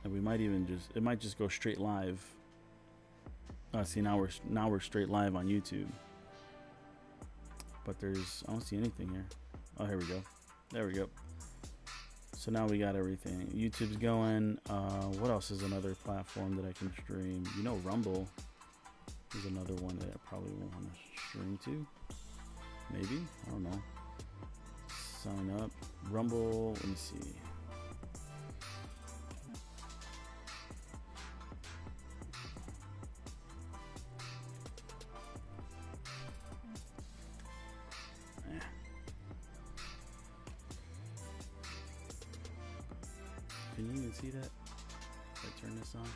And we might even it might just go straight live. See, now we're straight live on YouTube. But I don't see anything here. Oh, here we go. There we go. So now we got everything. YouTube's going. What else is another platform that I can stream? You know, Rumble is another one that I probably will want to stream to. Maybe, I don't know. Sign up. Rumble, let me see. Can you even see that? If I turn this on?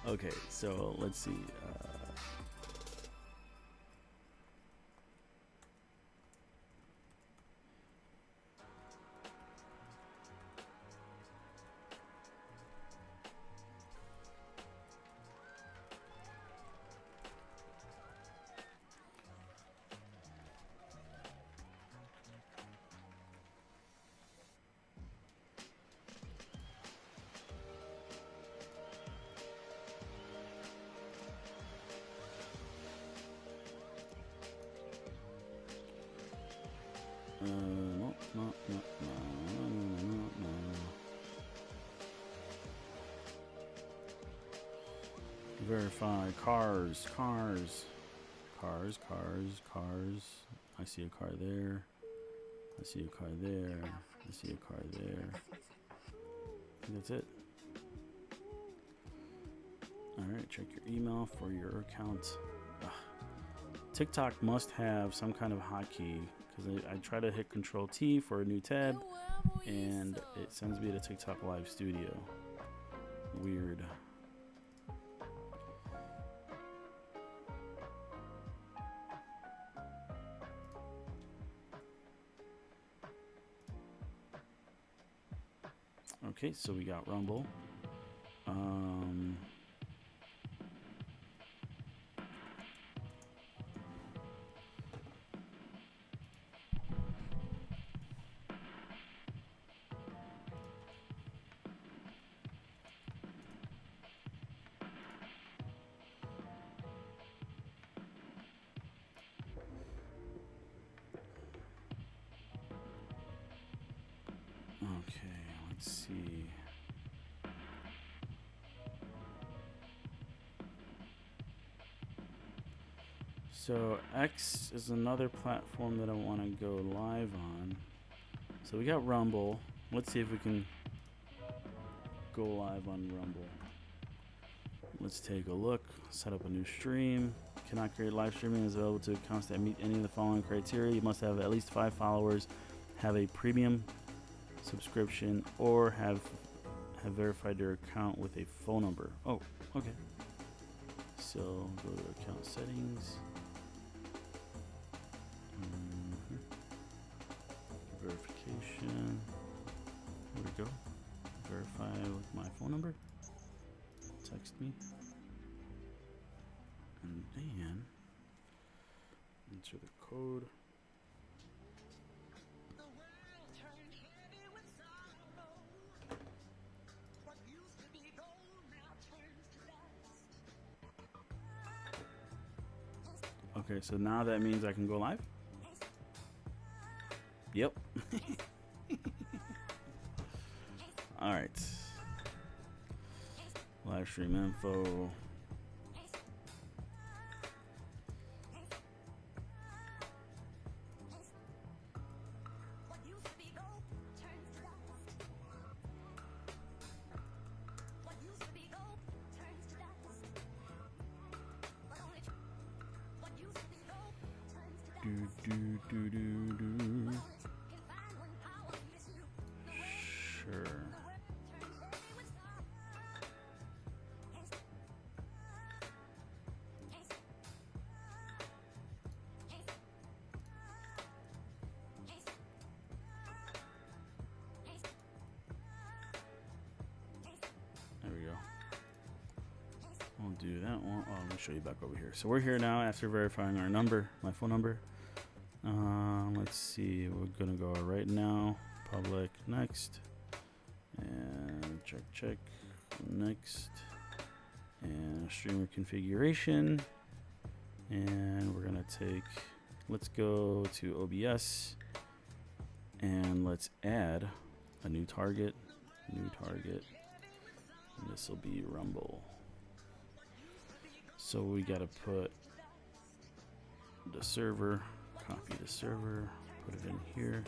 Okay, so let's see. No. Verify cars. I see a car there. I see a car there. I see a car there. I think that's it. Alright, check your email for your account. Ugh. TikTok must have some kind of hotkey because I try to hit Control T for a new tab and it sends me to TikTok Live Studio. Weird. Okay, so we got Rumble. Okay, let's see. So X is another platform that I want to go live on. So we got Rumble. Let's see if we can go live on Rumble. Let's take a look. Set up a new stream. Cannot create live streaming is available to accounts that meet any of the following criteria. You must have at least 5 followers, have a premium subscription, or have verified your account with a phone number. Oh, okay. So go to account settings. Verification. Here we go. Verify with my phone number. Text me. And then enter the code. Okay, so now that means I can go live? Yep. Alright. Live stream info. Sure. There we go. I'll do that one. Oh, let me show you back over here. So we're here now after verifying our number, my phone number. Let's see. We're gonna go right now. Public next, And check. Next. And streamer configuration. And we're gonna take, let's go to OBS and let's add a new target. And this will be Rumble. So we gotta put the server, copy the server, put it in here,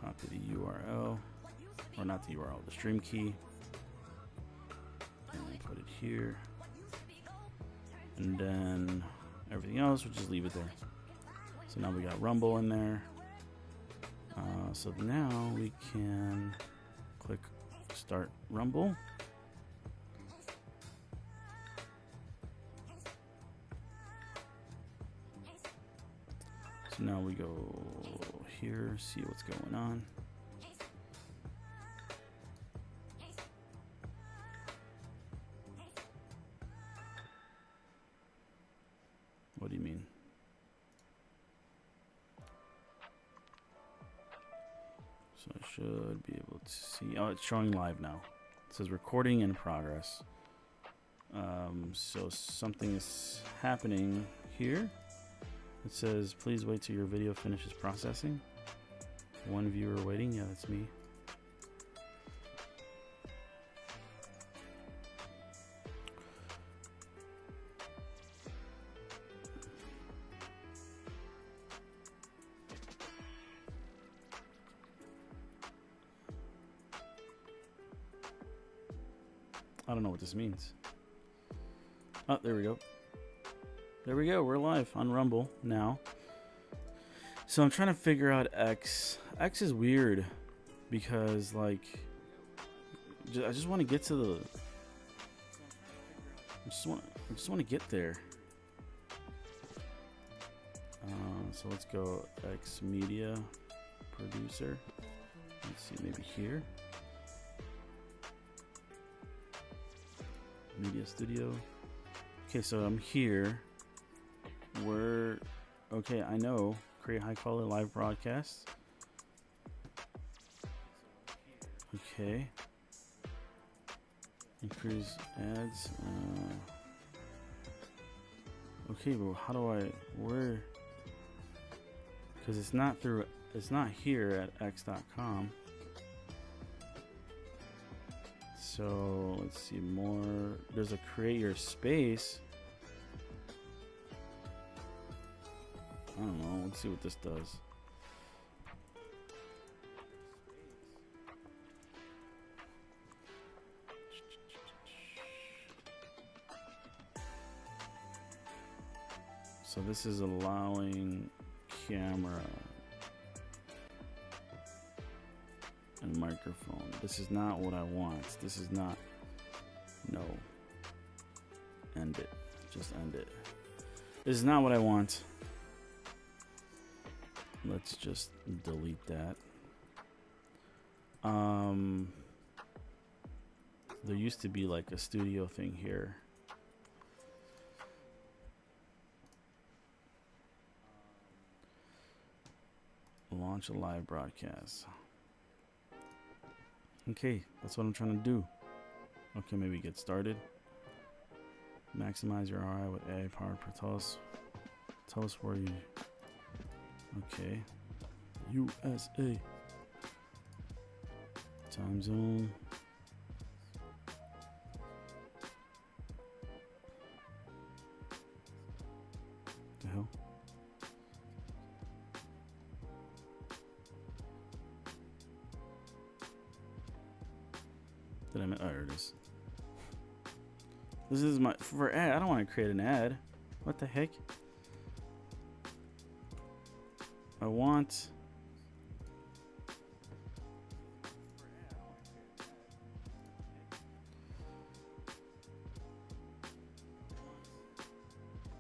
copy the URL, or not the URL, the stream key, and put it here. And then everything else, we'll just leave it there. So now we got Rumble in there. So now we can click Start Rumble. So now we go here, see what's going on. What do you mean? So I should be able to see. Oh, it's showing live now. It says recording in progress. So something is happening here. It says, please wait till your video finishes processing. One viewer waiting. Yeah, that's me. I don't know what this means. Oh, there we go. There we go. We're live on Rumble now. So I'm trying to figure out X. X is weird because, like, I just want to get to the. I just want to get there. So let's go X Media Producer. Let's see, maybe here. Media Studio. Okay, so I'm here. Okay, I know. Create high quality live broadcasts. Okay. Increase ads. Okay, but how do where? Because it's not here at x.com. So let's see more. There's a create your space. I don't know. Let's see what this does. So this is allowing camera and microphone. This is not what I want. This is not. No. End it. Just end it. This is not what I want. Let's just delete that. There used to be like a studio thing here. Launch a live broadcast. Okay, that's what I'm trying to do. Okay, maybe get started. Maximize your ROI with AI powered. Tell us where you. Okay, USA. Time zone. The hell? Did I miss? Oh, there it is. This is my for ad. I don't want to create an ad. What the heck? I want.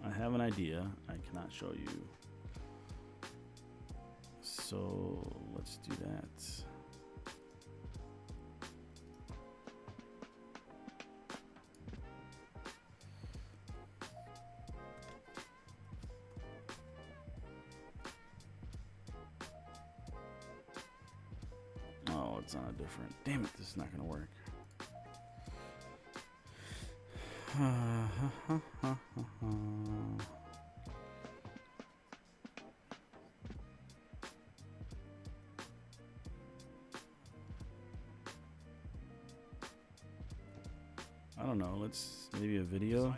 I have an idea. I cannot show you. So let's do that. it's on a different. Damn it, this is not gonna work. I don't know. Let's maybe a video.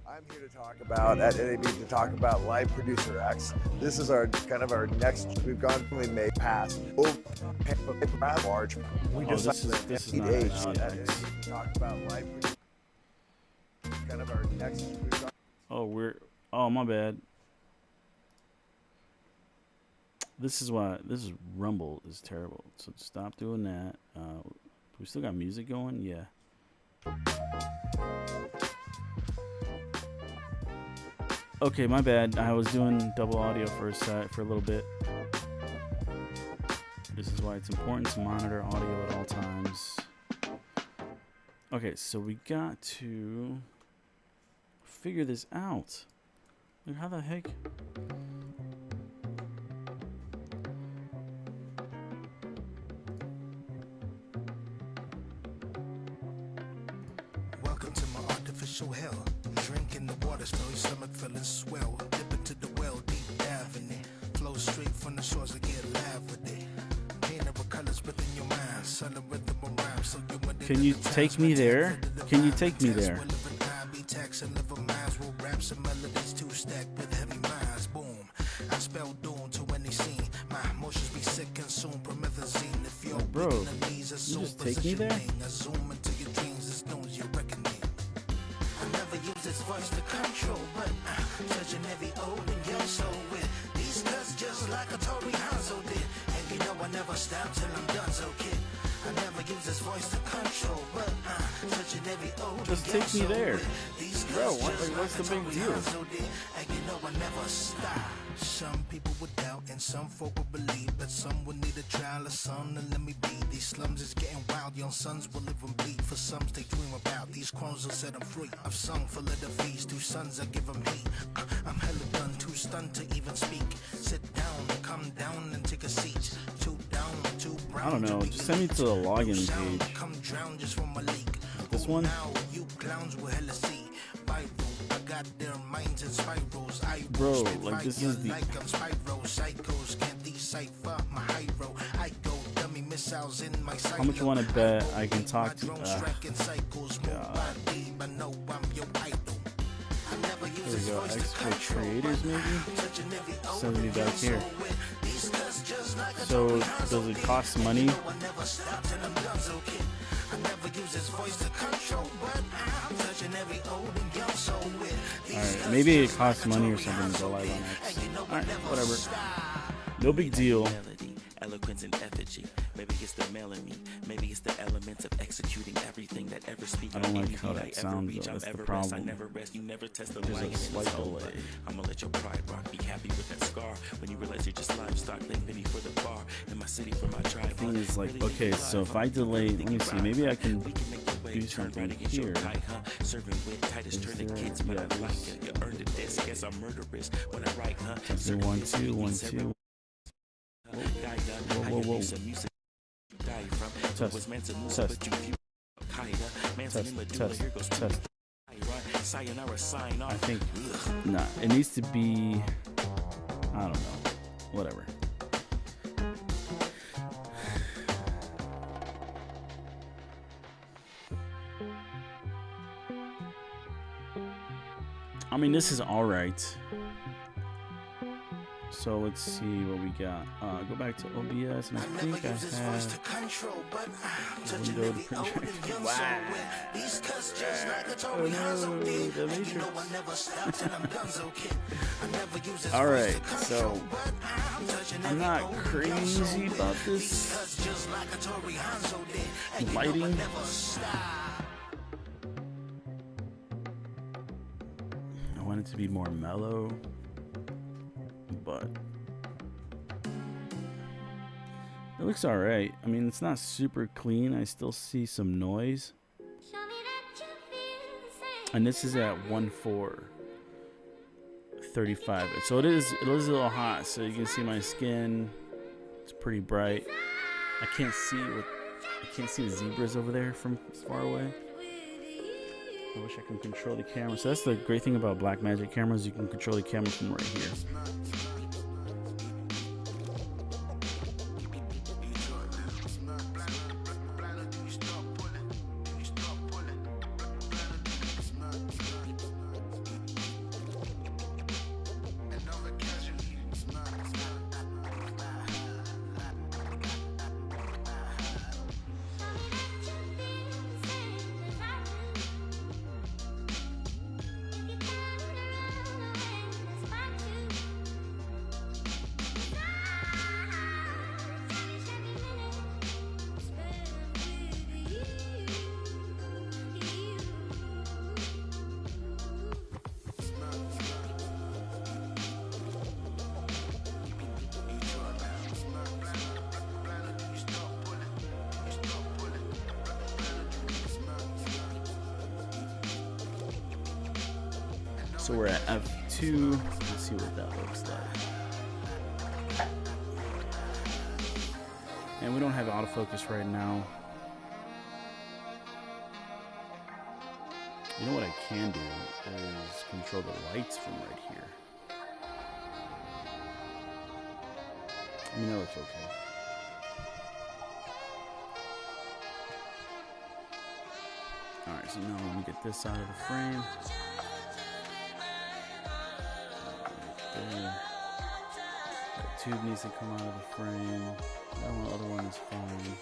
I'm here to talk about at NAB to talk about Live Producer X. This is our kind of our next. We've gone really made past. Large. We Oh, this is not actually X. To talk about Live Producer. Kind of our next. Oh, oh, my bad. This is Rumble is terrible. So stop doing that. We still got music going? Yeah. Okay, my bad. I was doing double audio for a little bit. This is why it's important to monitor audio at all times. Okay, so we got to figure this out. Like, how the heck? Welcome to my artificial hell. Drinking the water, spell your stomach feeling swell. Dip into the well, deep dive in it. Flow straight from the shores, I get live with it. Painted with colors within your mind. Solid rhythm of rhyme, so you Can you take me there? Can you take me there? Raps and melodies to stack with heavy minds. Boom. I spell doom to any scene. My emotions be sick, consume promethazine. If you're bro, weak in the knees, you just take me there? I zoom into your dreams, as soon as you're reckoning. I never use this voice to control, but touching every ode in your soul with these cuts just like a Tory Hanzo did. And you know I never stop till I'm done, so kid. I never use this voice to control, but touching every ode Just in your take me soul there. with these Bro, cuts what, just like, what's the like a big Tory deal? Hanzo did. And you know I never stop. Some people would doubt and some folk would believe, but some would need a trial of son and let me be. These slums is getting wild, young sons will live and bleed. For some they dream about these crones will set them free. I've sung full of the feast, 2 sons I give them heat. I'm hella done, too stunned to even speak. Sit down, come down and take a seat. 2 down, 2 brown. I don't know. Just send me to the login page. Come drown just from my leak. This one? Now you clowns will hella see. Viral, I got their minds in spirals. Bro, like, this is the- like I'm Spyro. Psychos can't decipher my high road. I go dummy missiles in my silo. How much you wanna bet I can talk to- Striking cycles, move by deep, I know I'm your idol. I never use There we this go. voice to Expert control, creators, but maybe? touching every ode Send me in back your here. soul with these cuts just like a So, Tory does Hanzo it did. cost And money? you know I never stop till I'm done, so kid. I never use this voice to control, but I'm touching every ode in your soul with these Alright, cuts maybe it just costs like a money or Tory something to go Hanzo live did. on X. And you know I Alright, never whatever. stop. No big deal. Melody, eloquence and effigy. Maybe it's the melody. Maybe it's the elements of executing everything that ever speak. I don't like Any how beat that I ever sounds, reach, though. I'm That's the ever problem. I never rest. You never test the There's a lion in slight its own. delay. I'ma let your pride rock. Be happy with that scar. When you realize you're just livestock, then penny for the bar. In my city for my tribe. The thing is, like, okay, so if I delay, let me see, maybe I can do something here. Serving with Titus, Is turn the there- kids, but yeah, I like there's- it. You earned it. This, guess I'm murderous when I write, huh? Testing 1 2 1 2. Whoa, whoa, whoa. Test, test, test. I think, nah, it needs to be, I don't know, whatever. I mean, this is alright. So let's see what we got. Go back to OBS, and I think I have window to print. Wow. Oh no, the Matrix. Alright, so I'm not crazy about this lighting. I want it to be more mellow, but It looks alright. I mean, it's not super clean. I still see some noise. And this is at 1:4:35. So it is a little hot. So you can see my skin. It's pretty bright. I can't see the zebras over there from far away. I wish I could control the camera. So that's the great thing about Blackmagic cameras. You can control the camera from right here. So we're at F2. Let's see what that looks like. And we don't have autofocus right now. You know what I can do is control the lights from right here. I mean, that looks okay. Alright, so now let me get this out of the frame. There. That tube needs to come out of the frame. That other one is fine.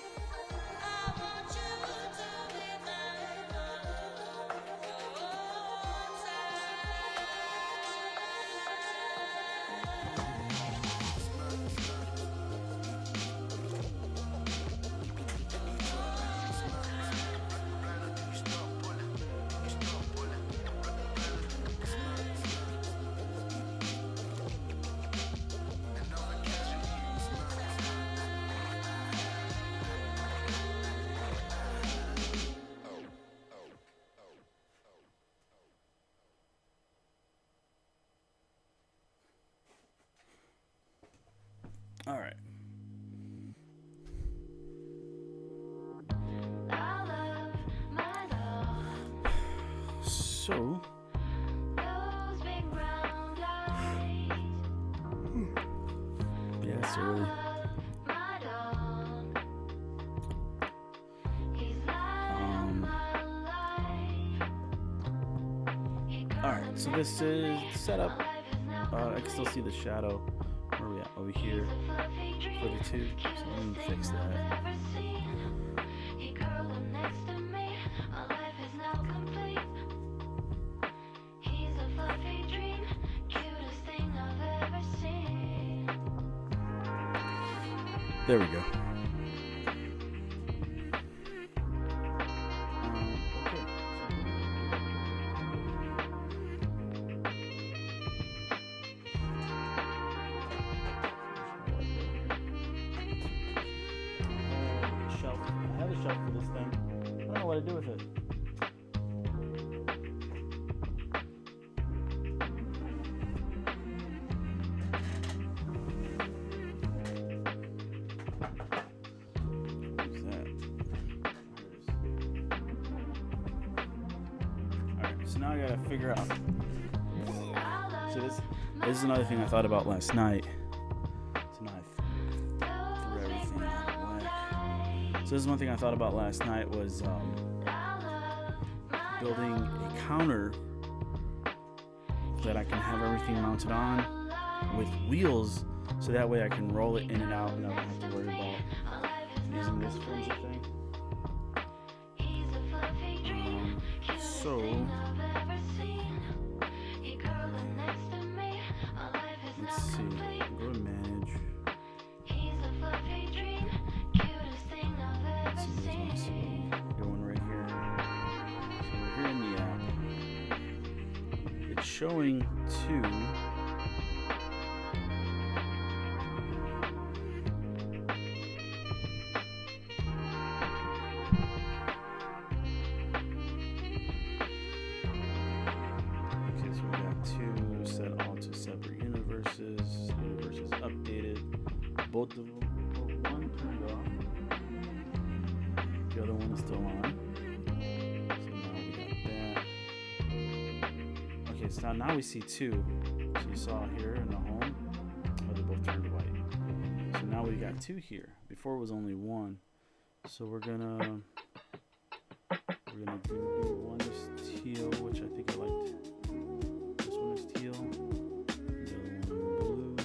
All right. So yeah, it's early. All right, so this is set up. I can still see the shadow. Where are we at? Over here for the tube. So let me fix that. There we go. For this thing. I don't know what to do with it. What's that? Alright, so now I gotta figure out. So this is another thing I thought about last night. So now I threw everything out of whack. So this is one thing I thought about last night was building a counter that I can have everything mounted on with wheels, so that way I can roll it in and out and I don't have to worry about using this flimsy thing. So let's see, go to manage. Showing two. versus updated. Both of them, well, one turned off. The other one is still on. So now we got that. Okay, so now we see two. So you saw here in the home, oh, they both turned white. So now we got two here. Before it was only one. So we're gonna do one is teal, which I think I liked. This one is teal. The other one blue.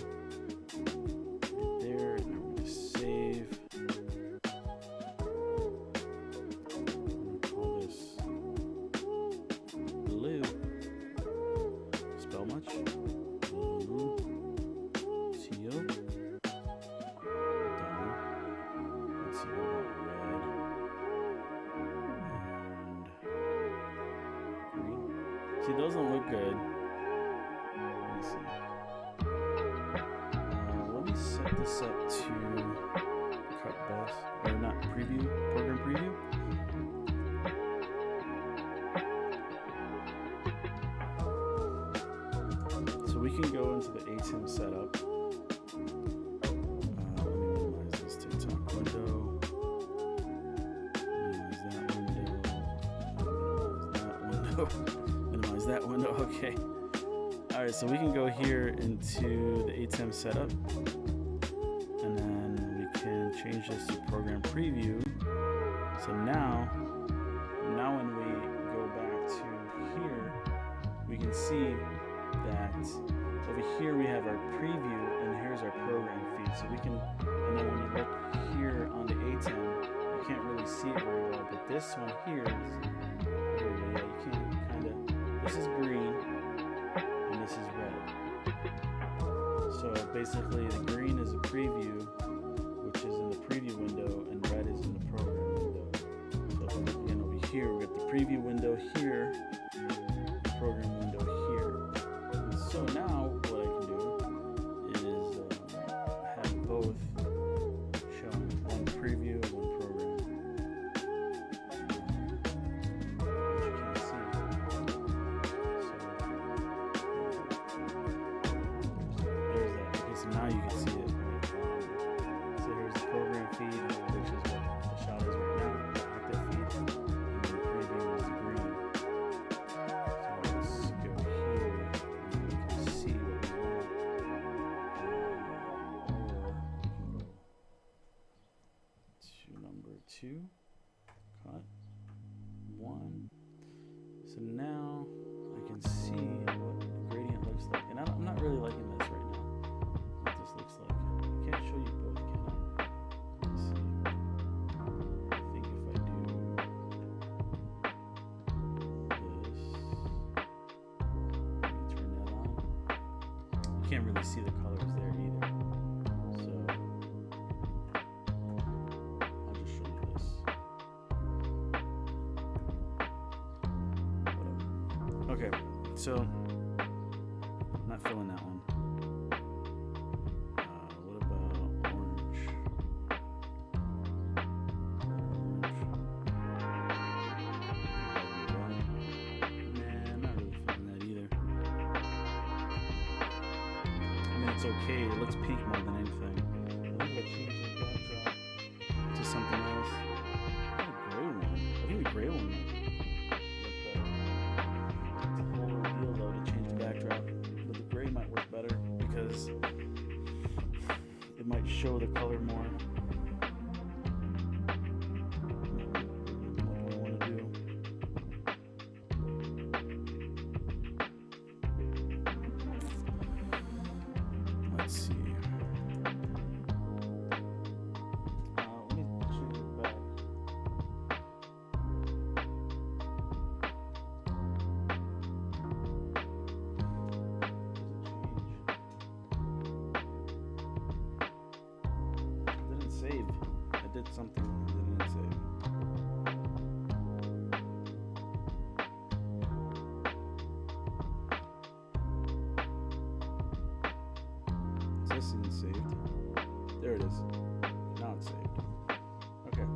Right there. And then we're gonna save. I'm gonna call this blue. Spell much? Blue. Teal. Done. Let's see what about red. See, those don't look good. Let me see. Let me set this up to cut best, or not preview, program preview. So we can go into the ATEM setup. Let me minimize this TikTok window. Minimize that window. Minimize that window. Okay. All right, so we can go here into the ATEM setup, and then we can change this to program preview. So now when we go back to here, we can see that over here we have our preview, and here's our program feed. So we can, and then when you look here on the ATEM, you can't really see it very well, but this one here is. Yeah, you can kind of. This is green, and this is red. So basically, the green is a preview, which is in the preview window, and red is in the program window. So again, over here, we got the preview window here, the program window here. And so now, what I can do is have both showing one preview and one program. Now you can see it. So here's the program feed, which is what the shot is right now, the active feed, and the preview is green. So let's go here, and we can see what we want. Or we can go to number 2, cut 1. So now I can see what the gradient looks like, and I'm not really liking this right now. Looks like. I can't show you both, can I? Let's see. I think if I do this, let me turn that on. You can't really see the colors there either. So I'll just show you this. Whatever. Okay, so I'm not feeling that one. It's okay, it looks pink more than anything. I think I changed the backdrop to something else. A gray one. I think the gray one might look better. It's a whole ordeal though to change the backdrop. But the gray might work better because it might show the color more. What do I want to do? Let's see. Let me change it back. It didn't save. I did something. It didn't save. This isn't saved. There it is. Now it's saved. Okay.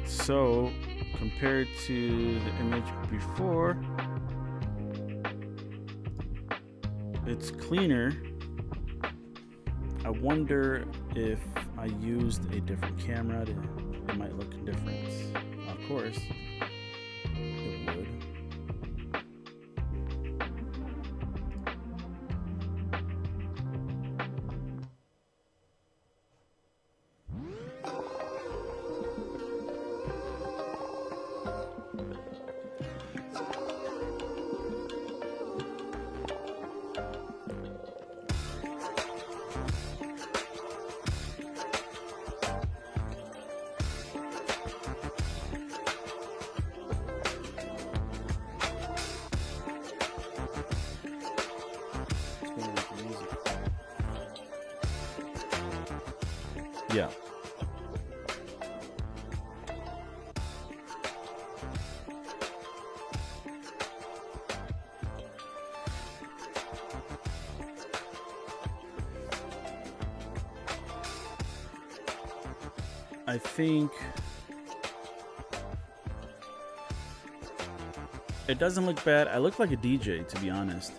So compared to the image before, it's cleaner. I wonder if I used a different camera, it might look different. Of course, it would. Yeah. I think it doesn't look bad. I look like a DJ, to be honest.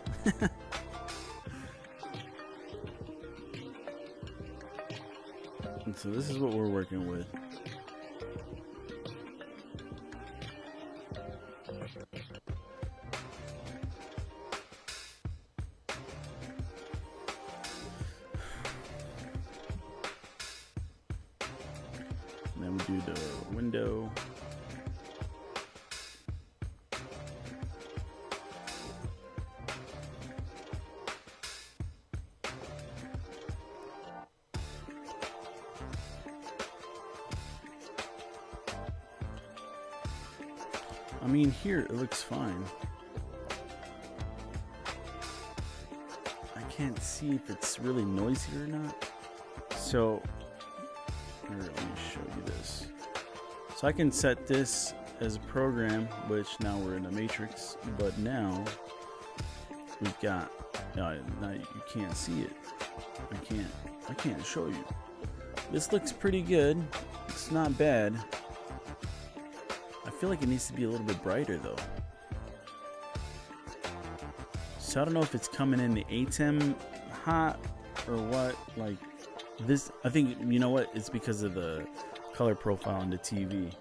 And so this is what we're working with. And then we do the window. I mean, here it looks fine. I can't see if it's really noisy or not. So, here, let me show you this. So I can set this as a program, which now we're in a matrix, but now we've got, now you can't see it. I can't show you. This looks pretty good. It's not bad. I feel like it needs to be a little bit brighter though. So I don't know if it's coming in the ATEM hot or what. Like this, I think, you know what? It's because of the color profile on the TV.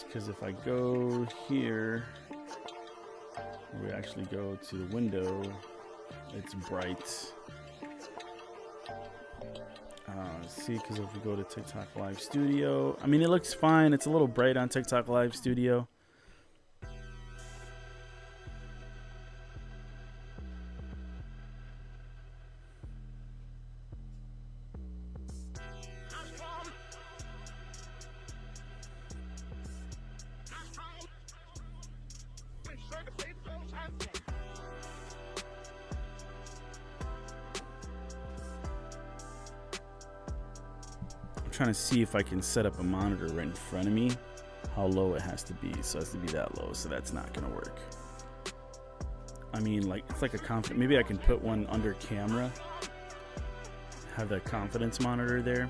Because if I go here, we actually go to the window, it's bright. See, because if we go to TikTok Live Studio, I mean, it looks fine. It's a little bright on TikTok Live Studio. Trying to see if I can set up a monitor right in front of me, how low it has to be. So it has to be that low, so that's not gonna work. I mean, like, it's like a confidence, maybe I can put one under camera, have that confidence monitor there.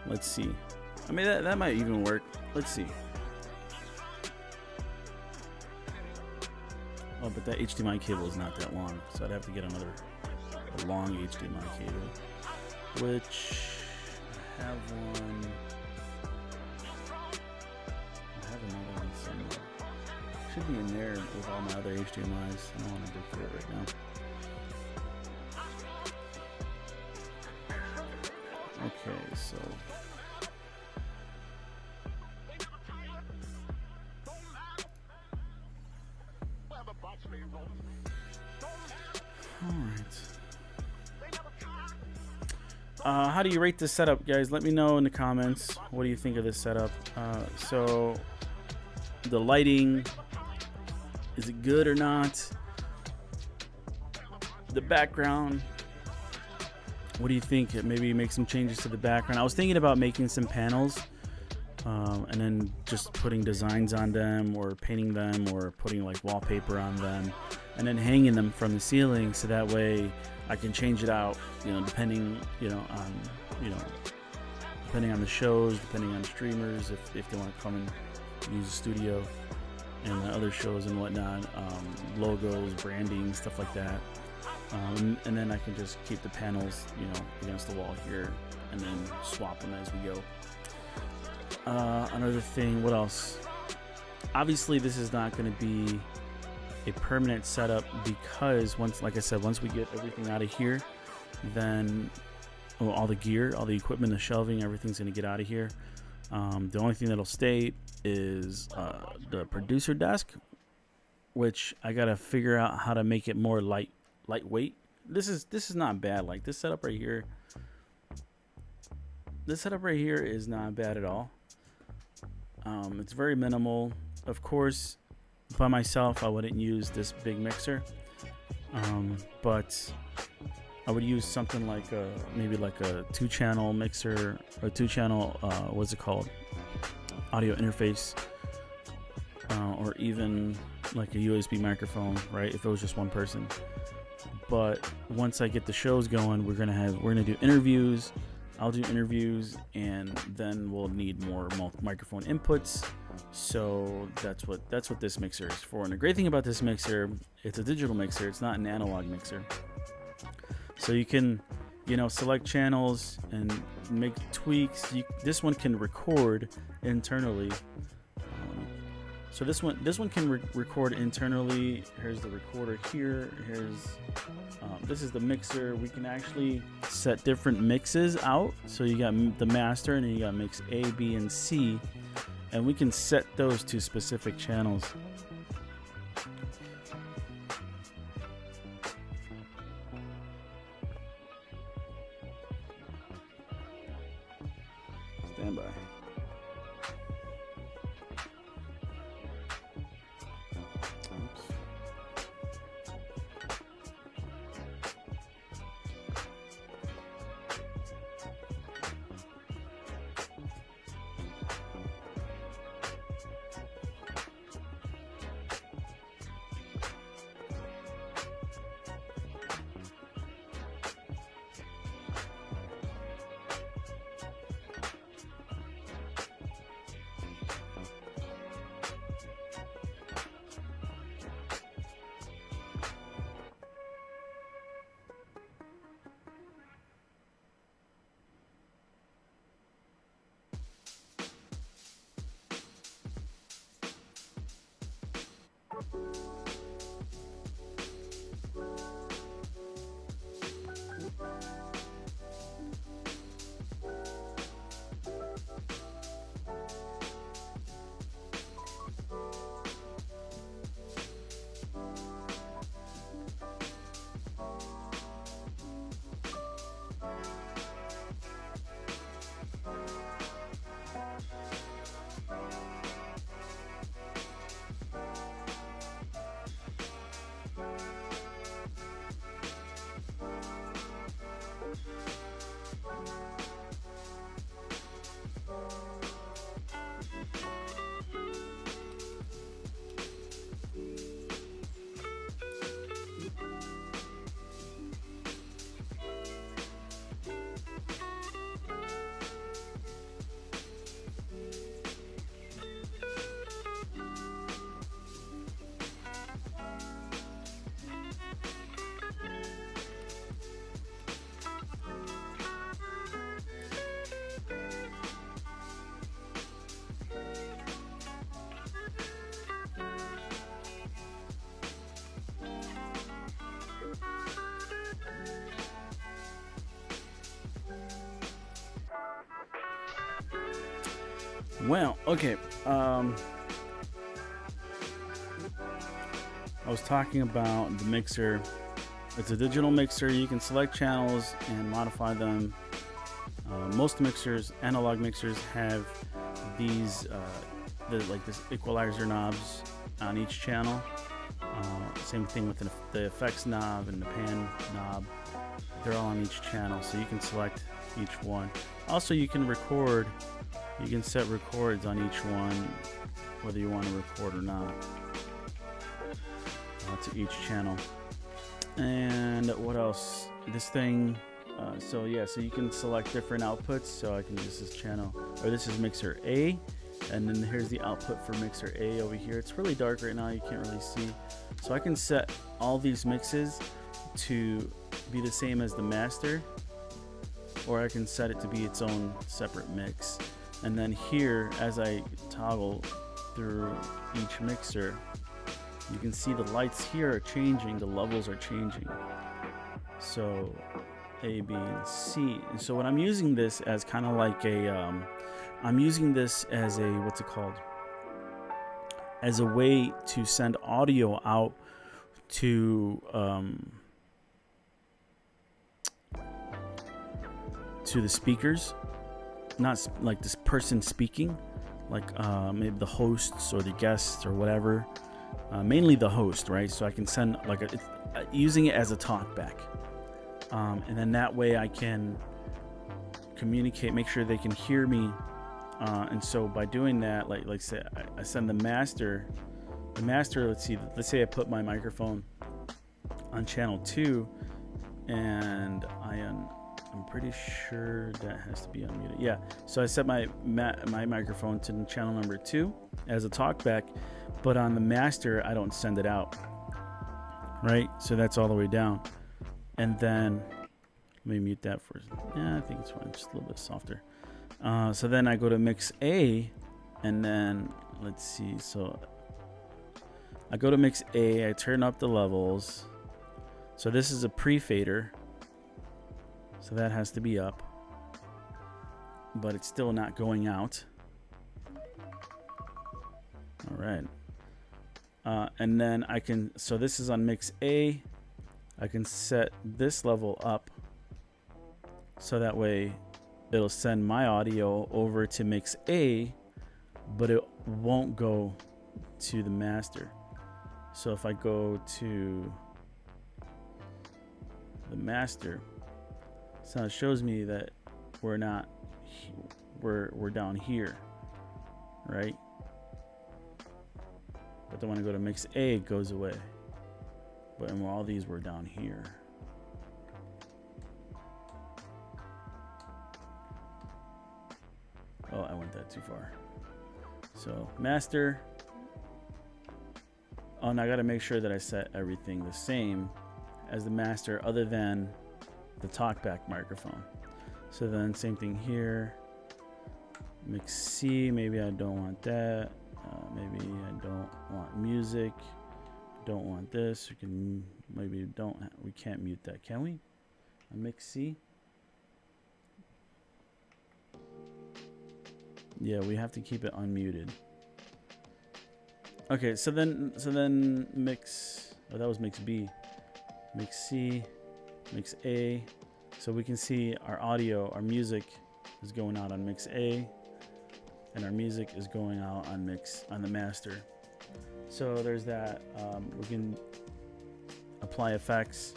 Let's see. I mean, that might even work. Let's see. Oh, but that HDMI cable is not that long, so I'd have to get a long HDMI cable, which I have one. I have another one somewhere. Should be in there with all my other HDMIs. I don't want to dig through it right now. Okay, so all right. How do you rate this setup, guys? Let me know in the comments. What do you think of this setup? So the lighting, is it good or not? The background, what do you think? Maybe make some changes to the background. I was thinking about making some panels and then just putting designs on them, or painting them, or putting like wallpaper on them, and then hanging them from the ceiling, so that way I can change it out, you know, depending, you know, on, you know, depending on the shows, depending on streamers, if they want to come and use the studio and the other shows and whatnot, logos, branding, stuff like that. And then I can just keep the panels, against the wall here, and then swap them as we go. Another thing, what else? Obviously, this is not going to be a permanent setup because once we get everything out of here, then all the gear, all the equipment, the shelving, everything's going to get out of here. The only thing that'll stay is the producer desk, which I got to figure out how to make it more lightweight. This is not bad. Like this setup right here. This setup right here is not bad at all. It's very minimal. Of course, by myself, I wouldn't use this big mixer, but I would use something like maybe like a 2-channel mixer or 2-channel what's it called, audio interface, or even like a USB microphone, right? If it was just one person. But once I get the shows going, we're gonna do interviews. I'll do interviews, and then we'll need more microphone inputs. So that's what this mixer is for. And the great thing about this mixer, it's a digital mixer. It's not an analog mixer. So you can, select channels and make tweaks. This one can record internally. So this one can record internally. Here's the recorder here. This is the mixer. We can actually set different mixes out. So you got the master, and then you got mix A, B, and C, and we can set those to specific channels. Stand by. Well, okay. I was talking about the mixer. It's a digital mixer. You can select channels and modify them. Most mixers, analog mixers, have these this equalizer knobs on each channel. Same thing with the effects knob and the pan knob. They're all on each channel, so you can select each one. Also, you can record. You can set records on each one, whether you want to record or not, to each channel. And what else? This thing So yeah, so you can select different outputs. So I can, this is channel, or this is mixer A, and then here's the output for mixer A over here. It's really dark right now, you can't really see. So I can set all these mixes to be the same as the master, or I can set it to be its own separate mix. And then here, as I toggle through each mixer, you can see the lights here are changing, the levels are changing. So A, B, and C. And so when I'm using this as kind of like a, I'm using this as a, what's it called? As a way to send audio out to the speakers, not like this person speaking, like maybe the hosts or the guests or whatever, mainly the host, right? So I can send like using it as a talkback, and then that way I can communicate, make sure they can hear me, and so by doing that, like say I send the master. Let's say I put my microphone on channel 2, and I'm pretty sure that has to be unmuted. Yeah, so I set my microphone to channel number 2 as a talkback, but on the master I don't send it out, right? So that's all the way down. And then let me mute that for, yeah, I think it's fine, just a little bit softer. So then I go to mix A, and then let's see, so I go to mix A, I turn up the levels. So this is a pre-fader, so that has to be up, but it's still not going out. All right. And then I can, so this is on mix A, I can set this level up so that way it'll send my audio over to mix A, but it won't go to the master. So if I go to the master, so it shows me that we're not, we're down here, right? But then when I go to mix A, it goes away. But and all these were down here. Oh, I went that too far. So master. Oh, and I gotta make sure that I set everything the same as the master other than the talkback microphone. So then same thing here. Mix C, maybe I don't want that. Maybe I don't want music. Don't want this. We can maybe we can't mute that, can we? On mix C. Yeah, we have to keep it unmuted. Okay, so then mix, oh, that was mix B. Mix C, mix A. So we can see our audio, our music is going out on mix A, and our music is going out on the master. So there's that. We can apply effects.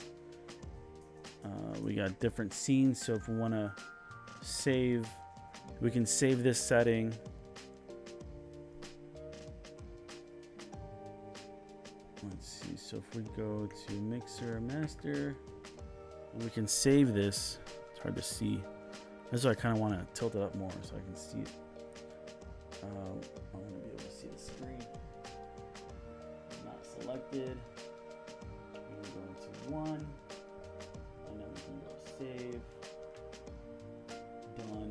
We got different scenes. So if we want to save, we can save this setting. Let's see. So if we go to mixer, master, and we can save this. It's hard to see. That's why I kind of want to tilt it up more so I can see it. I want to be able to see the screen. Not selected. We can go into 1, and then we can go save. Done.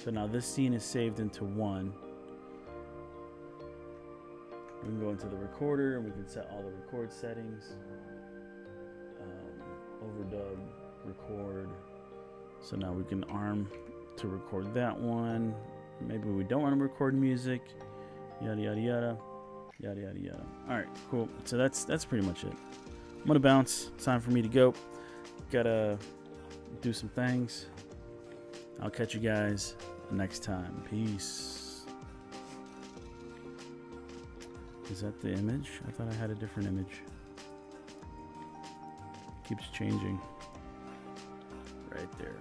So now this scene is saved into 1. We can go into the recorder and we can set all the record settings. Overdub, record. So now we can arm to record that one. Maybe we don't want to record music. Yada yada yada. Yada yada yada. Alright, cool. So that's pretty much it. I'm gonna bounce. It's time for me to go. Gotta do some things. I'll catch you guys next time. Peace. Is that the image? I thought I had a different image. Keeps changing. Right there.